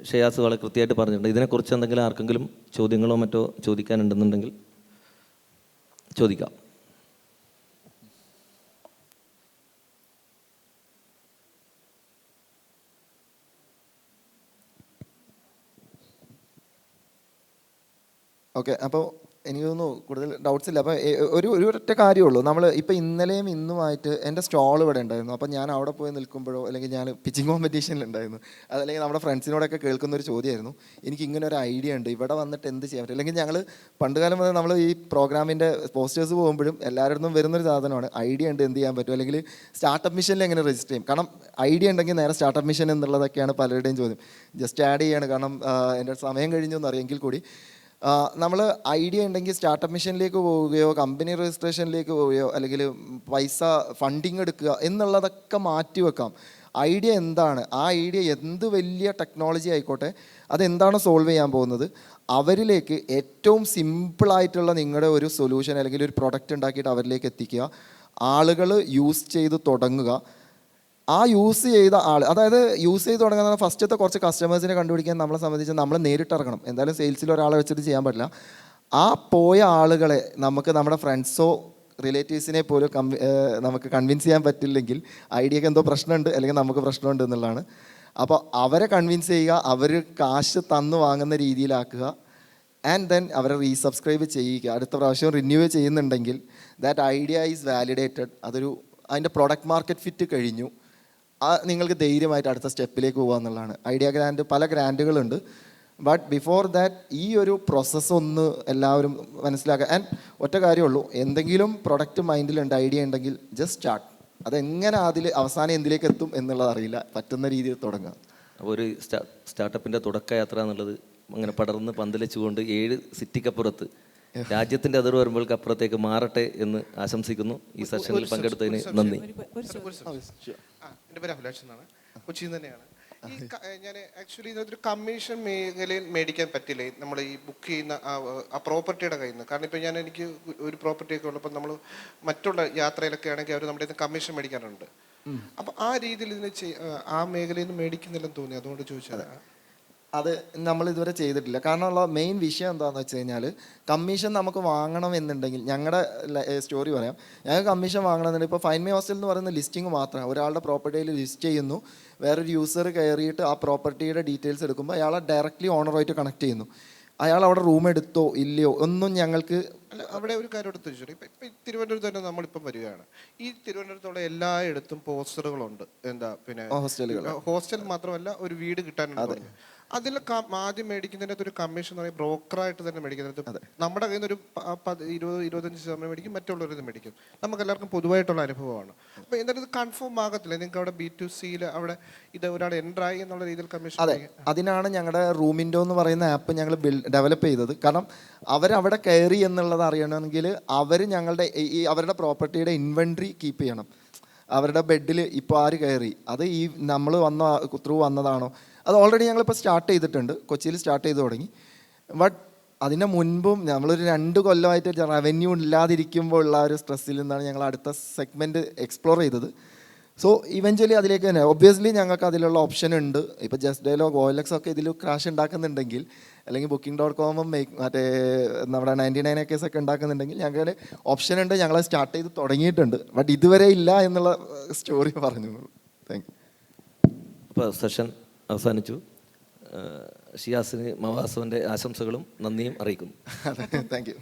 ഷയാസ് വളരെ കൃത്യമായിട്ട് പറഞ്ഞിട്ടുണ്ട്. ഇതിനെക്കുറിച്ച് എന്തെങ്കിലും ആർക്കെങ്കിലും ചോദ്യങ്ങളോ മറ്റോ ചോദിക്കാനുണ്ടെന്നുണ്ടെങ്കിൽ ചോദിക്കാം. ഓക്കെ. അപ്പോൾ എനിക്ക് തോന്നുന്നു കൂടുതൽ ഡൗട്ട്സ് ഇല്ല. അപ്പോൾ ഒരൊറ്റ കാര്യമുള്ളൂ. നമ്മൾ ഇപ്പോൾ ഇന്നലെയും ഇന്നുമായിട്ട് എൻ്റെ സ്റ്റോൾ ഇവിടെ ഉണ്ടായിരുന്നു. അപ്പോൾ ഞാൻ അവിടെ പോയി നിൽക്കുമ്പോഴോ അല്ലെങ്കിൽ ഞാൻ പിച്ചിങ് കോമ്പറ്റീഷനിലുണ്ടായിരുന്നു, അതല്ലെങ്കിൽ നമ്മുടെ ഫ്രണ്ട്സിനോടൊക്കെ കേൾക്കുന്ന ഒരു ചോദ്യമായിരുന്നു, എനിക്ക് ഇങ്ങനെ ഒരു ഐഡിയ ഉണ്ട്, ഇവിടെ വന്നിട്ട് എന്ത് ചെയ്യാൻ പറ്റും. അല്ലെങ്കിൽ ഞങ്ങൾ പണ്ടുകാലം മുതൽ നമ്മൾ ഈ പ്രോഗ്രാമിൻ്റെ പോസ്റ്റേഴ്സ് പോകുമ്പോഴും എല്ലാവരും വരുന്നൊരു സാധനമാണ് ഐഡിയ ഉണ്ട്, എന്ത് ചെയ്യാൻ പറ്റും, അല്ലെങ്കിൽ സ്റ്റാർട്ടപ്പ് മിഷനിൽ എങ്ങനെ രജിസ്റ്റർ ചെയ്യും. കാരണം ഐഡിയ ഉണ്ടെങ്കിൽ നേരെ സ്റ്റാർട്ടപ്പ് മിഷൻ എന്നുള്ളതൊക്കെയാണ് പലരുടെയും ചോദ്യം. ജസ്റ്റ് ആഡ് ചെയ്യാണ്, കാരണം എൻ്റെ സമയം കഴിഞ്ഞു എന്നറിയെങ്കിൽ കൂടി നമ്മൾ ഐഡിയ ഉണ്ടെങ്കിൽ സ്റ്റാർട്ടപ്പ് മിഷനിലേക്ക് പോവുകയോ കമ്പനി രജിസ്ട്രേഷനിലേക്ക് പോവുകയോ അല്ലെങ്കിൽ പൈസ ഫണ്ടിങ് എടുക്കുക എന്നുള്ളതൊക്കെ മാറ്റി വെക്കാം. ഐഡിയ എന്താണ്, ആ ഐഡിയ എന്ത് വലിയ ടെക്നോളജി ആയിക്കോട്ടെ, അതെന്താണ് സോൾവ് ചെയ്യാൻ പോകുന്നത്, അവരിലേക്ക് ഏറ്റവും സിമ്പിളായിട്ടുള്ള നിങ്ങളുടെ ഒരു സൊല്യൂഷൻ അല്ലെങ്കിൽ ഒരു പ്രൊഡക്റ്റ് ഉണ്ടാക്കിയിട്ട് അവരിലേക്ക് എത്തിക്കുക, ആളുകൾ യൂസ് ചെയ്ത് തുടങ്ങുക. ആ യൂസ് ചെയ്ത ആൾ, അതായത് യൂസ് ചെയ്ത് തുടങ്ങുന്ന ഫസ്റ്റത്തെ കുറച്ച് കസ്റ്റമേഴ്സിനെ കണ്ടുപിടിക്കാൻ നമ്മളെ സംബന്ധിച്ച് നമ്മൾ നേരിട്ടിറങ്ങണം. എന്തായാലും സെയിൽസിൽ ഒരാളെ വെച്ചിട്ട് ചെയ്യാൻ പറ്റില്ല. ആ പോയ ആളുകളെ നമുക്ക് നമ്മുടെ ഫ്രണ്ട്സോ റിലേറ്റീവ്സിനെ പോലും നമുക്ക് കൺവിൻസ് ചെയ്യാൻ പറ്റില്ലെങ്കിൽ ഐഡിയക്ക് എന്തോ പ്രശ്നമുണ്ട് അല്ലെങ്കിൽ നമുക്ക് പ്രശ്നമുണ്ട് എന്നുള്ളതാണ്. അപ്പോൾ അവരെ കൺവിൻസ് ചെയ്യുക, അവർ കാശ് തന്ന് വാങ്ങുന്ന രീതിയിലാക്കുക. ആൻഡ് ദെൻ അവരെ റീസബ്സ്ക്രൈബ് ചെയ്യുക. അടുത്ത പ്രാവശ്യം റിന്യൂ ചെയ്യുന്നുണ്ടെങ്കിൽ ദാറ്റ് ഐഡിയ ഈസ് വാലിഡേറ്റഡ്, അതിൻ്റെ പ്രൊഡക്റ്റ് മാർക്കറ്റ് ഫിറ്റ് കഴിഞ്ഞു, നിങ്ങൾക്ക് ധൈര്യമായിട്ട് അടുത്ത സ്റ്റെപ്പിലേക്ക് പോകുക എന്നുള്ളതാണ്. ഐഡിയ ഗ്രാൻഡ് പല ഗ്രാൻഡുകളുണ്ട്. ബട്ട് ബിഫോർ ദാറ്റ് ഈ ഒരു പ്രോസസ്സ് ഒന്ന് എല്ലാവരും മനസ്സിലാക്കുക. ആൻഡ് ഒറ്റ കാര്യമുള്ളൂ, എന്തെങ്കിലും പ്രൊഡക്റ്റ് മൈൻഡിലുണ്ട്, ഐഡിയ ഉണ്ടെങ്കിൽ ജസ്റ്റ് സ്റ്റാർട്ട്. അതെങ്ങനെ അതിൽ അവസാനം എന്തിലേക്ക് എത്തും എന്നുള്ളത് അറിയില്ല, പറ്റുന്ന രീതിയിൽ തുടങ്ങുക. അപ്പോൾ ഒരു സ്റ്റാർട്ടപ്പിൻ്റെ തുടക്കയാത്ര എന്നുള്ളത് അങ്ങനെ പടർന്ന് പന്തലിച്ചുകൊണ്ട് 7 സിറ്റിക്കപ്പുറത്ത് രാജ്യത്തിൻ്റെ അതിർ വരുമ്പോൾക്ക് അപ്പുറത്തേക്ക് മാറട്ടെ എന്ന് ആശംസിക്കുന്നു. ഈ സെഷനിൽ പങ്കെടുത്തതിന് നന്ദി. എൻ്റെ പേര് അഭിലാഷ് എന്നാണ്, കൊച്ചിയിൽ തന്നെയാണ്. ഈ ഞാൻ ആക്ച്വലി ഇതിനകത്തൊരു കമ്മീഷൻ മേഖലയിൽ മേടിക്കാൻ പറ്റില്ലേ നമ്മൾ ഈ ബുക്ക് ചെയ്യുന്ന ആ പ്രോപ്പർട്ടിയുടെ കയ്യിൽ നിന്ന്? കാരണം ഇപ്പോൾ എനിക്ക് ഒരു പ്രോപ്പർട്ടിയൊക്കെ ഉള്ളപ്പോൾ നമ്മൾ മറ്റുള്ള യാത്രയിലൊക്കെ ആണെങ്കിൽ അവർ നമ്മുടെ കമ്മീഷൻ മേടിക്കാറുണ്ട്. അപ്പം ആ രീതിയിൽ ഇതിന് ആ മേഖലയിൽ നിന്ന് മേടിക്കുന്നില്ലെന്ന് തോന്നി, അതുകൊണ്ട് ചോദിച്ചത്. അത് നമ്മൾ ഇതുവരെ ചെയ്തിട്ടില്ല. കാരണമുള്ള മെയിൻ വിഷയം എന്താണെന്ന് വെച്ച് കഴിഞ്ഞാൽ, കമ്മീഷൻ നമുക്ക് വാങ്ങണം എന്നുണ്ടെങ്കിൽ, ഞങ്ങളുടെ സ്റ്റോറി പറയാം, ഞങ്ങൾക്ക് കമ്മീഷൻ വാങ്ങണമെന്നുണ്ടെങ്കിൽ ഇപ്പോൾ ഫൈൻഡ് മൈ ഹോസ്റ്റൽ എന്ന് പറയുന്ന ലിസ്റ്റിംഗ് മാത്രമാണ്. ഒരാളുടെ പ്രോപ്പർട്ടിയിൽ ലിസ്റ്റ് ചെയ്യുന്നു, വേറൊരു യൂസർ കയറിയിട്ട് ആ പ്രോപ്പർട്ടിയുടെ ഡീറ്റെയിൽസ് എടുക്കുമ്പോൾ അയാളെ ഡയറക്റ്റ്ലി ഓണറുമായിട്ട് കണക്ട് ചെയ്യുന്നു. അയാൾ അവിടെ റൂം എടുത്തോ ഇല്ലയോ ഒന്നും ഞങ്ങൾക്ക്. അല്ല, അവിടെ ഒരു കാര്യം എടുത്ത് ചോദിച്ചു. ഇപ്പം തിരുവനന്തപുരത്ത് തന്നെ നമ്മളിപ്പം വരികയാണ്. ഈ തിരുവനന്തപുരത്തുള്ള എല്ലായിടത്തും പോസ്റ്ററുകളുണ്ട്. എന്താ പിന്നെ ഹോസ്റ്റൽ മാത്രമല്ല, ഒരു വീട് കിട്ടാനുണ്ട്. അതിൽ ആദ്യം മേടിക്കുന്നതിനകത്ത് ഒരു കമ്മീഷൻ എന്ന് പറയുന്നത് ബ്രോക്കറായിട്ട് തന്നെ മേടിക്കുന്നത്. നമ്മുടെ കയ്യിൽ നിന്ന് ഒരു 20-25% മേടിക്കും, മറ്റുള്ളവരിൽ മേടിക്കും. നമുക്ക് എല്ലാവർക്കും പൊതുവായിട്ടുള്ള അനുഭവമാണ്. അപ്പോൾ എന്തായാലും ഇത് കൺഫേം ആകത്തില്ല നിങ്ങൾക്ക് അവിടെ B2Cയിൽ അവിടെ ഇത് ഒരാൾ എൻ്റർ ആയി എന്നുള്ള രീതിയിൽ കമ്മീഷൻ? അതെ, അതിനാണ് ഞങ്ങളുടെ റൂമിൻഡോ എന്ന് പറയുന്ന ആപ്പ് ഞങ്ങൾ ഡെവലപ്പ് ചെയ്തത്. കാരണം അവരവിടെ കയറി എന്നുള്ളത് അറിയണമെങ്കിൽ അവർ അവരുടെ പ്രോപ്പർട്ടിയുടെ ഇൻവെൻട്രി കീപ്പ് ചെയ്യണം. അവരുടെ ബെഡിൽ ഇപ്പോൾ ആര് കയറി, അത് ഈ നമ്മൾ വന്നതാണോ, അത് ഓൾറെഡി ഞങ്ങളിപ്പോൾ സ്റ്റാർട്ട് ചെയ്തിട്ടുണ്ട്, കൊച്ചിയിൽ സ്റ്റാർട്ട് ചെയ്ത് തുടങ്ങി. ബട്ട് അതിന് മുൻപും നമ്മളൊരു 2 കൊല്ലമായിട്ട് റവന്യൂ ഇല്ലാതിരിക്കുമ്പോൾ ഉള്ള ഒരു സ്ട്രെസ്സിൽ നിന്നാണ് ഞങ്ങൾ അടുത്ത സെഗ്മെൻറ്റ് എക്സ്പ്ലോർ ചെയ്തത്. സോ ഇവഞ്ച്വലി അതിലേക്ക് തന്നെ ഒബ്വിയസ്ലി ഞങ്ങൾക്ക് അതിലുള്ള ഓപ്ഷൻ ഉണ്ട്. ഇപ്പോൾ ജസ്റ്റ് ഡയലോഗ് OLX ഒക്കെ ഇതിൽ ക്രാഷ് ഉണ്ടാക്കുന്നുണ്ടെങ്കിൽ, അല്ലെങ്കിൽ Booking.com മറ്റേ നമ്മുടെ 99 ഒക്കെ ഉണ്ടാക്കുന്നുണ്ടെങ്കിൽ ഞങ്ങളുടെ ഓപ്ഷൻ ഉണ്ട്. ഞങ്ങൾ സ്റ്റാർട്ട് ചെയ്ത് തുടങ്ങിയിട്ടുണ്ട്, ബട്ട് ഇതുവരെ ഇല്ല എന്നുള്ള സ്റ്റോറി പറഞ്ഞു. Thank you. അപ്പോൾ സെഷൻ അവസാനിച്ചു. ഷിയാസിന് മവാസവൻ്റെ ആശംസകളും നന്ദിയും അറിയിക്കുന്നു. Thank you.